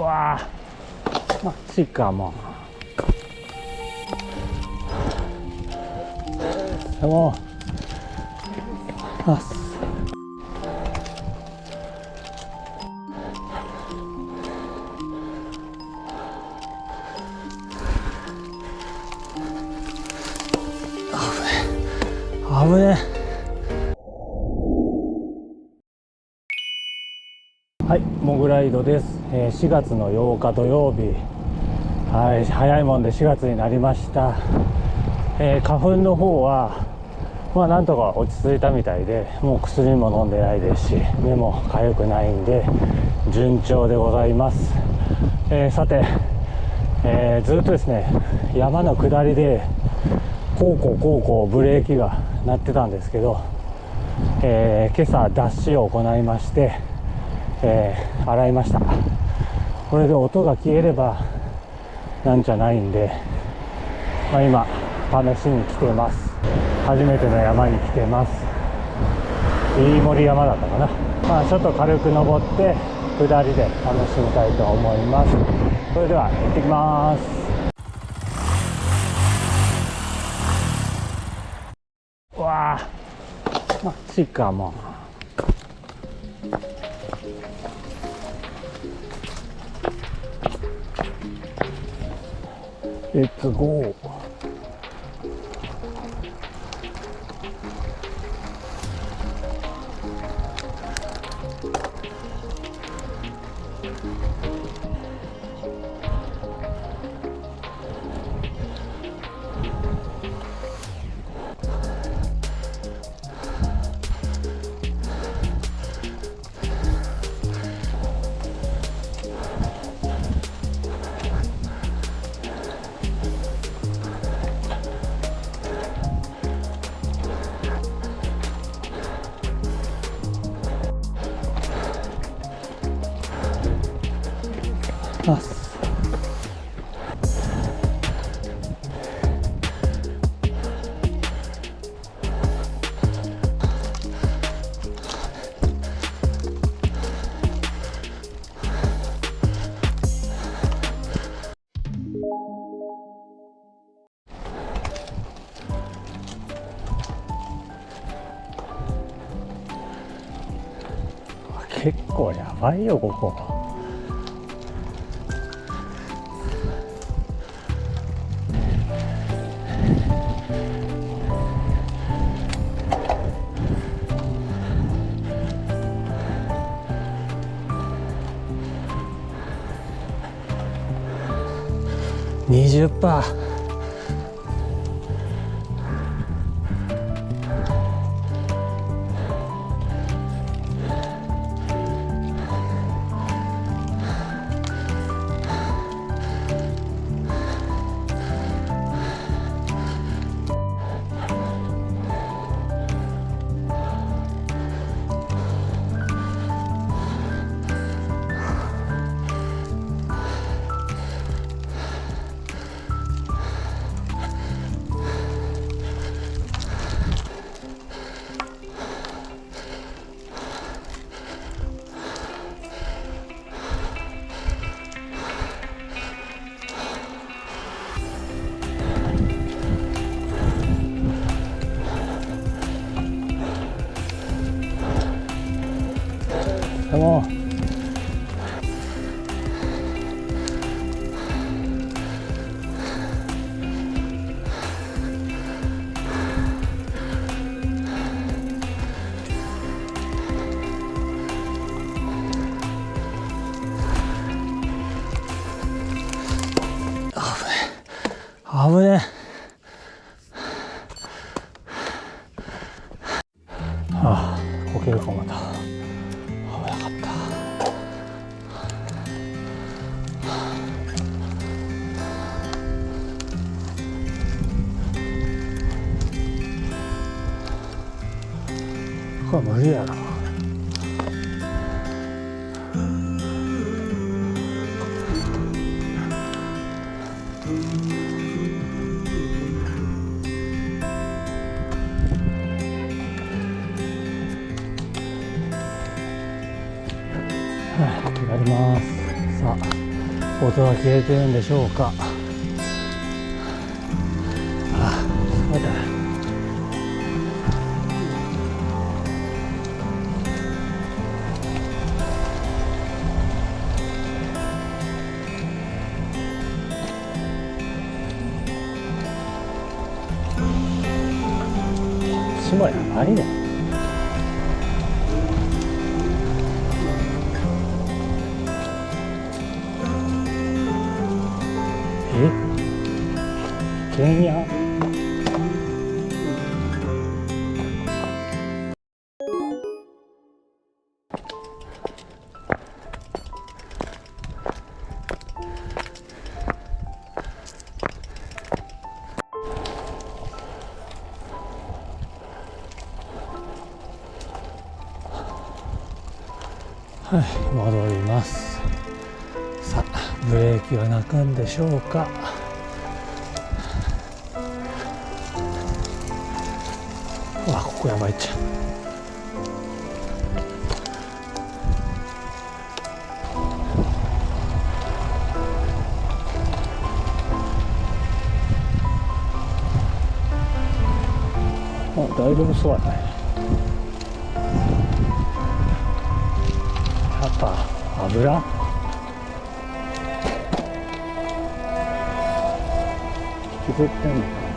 わあ、マジかもう。もう危ねえ。はい、モグライドです。4月の8日土曜日、はい、早いもんで4月になりました。花粉の方はなんとか落ち着いたみたいで、もう薬も飲んでないですし、目も痒くないんで順調でございます。さて、ずっとですね、山の下りでこうブレーキが鳴ってたんですけど、今朝脱脂を行いまして、洗いました。これで音が消えればなんじゃないんで、今試しに来てます。初めての山に来てます。飯盛山だったかな。ちょっと軽く登って下りで楽しみたいと思います。それでは行ってきます。うわあ、マジかもう。レッツゴー。結構やばいよここ。20%。もう危ねえ。こけるかもまた。危なかった。これ無理やな。やります。さあ。音は消えてるんでしょうか。あ、まだ霜やばいね。危険や。はい、戻ります。さあ、ブレーキは鳴くんでしょうか。うわ、ここやばいっちゃ。あ、だいぶそうやね。やっぱ油削ってんのかな。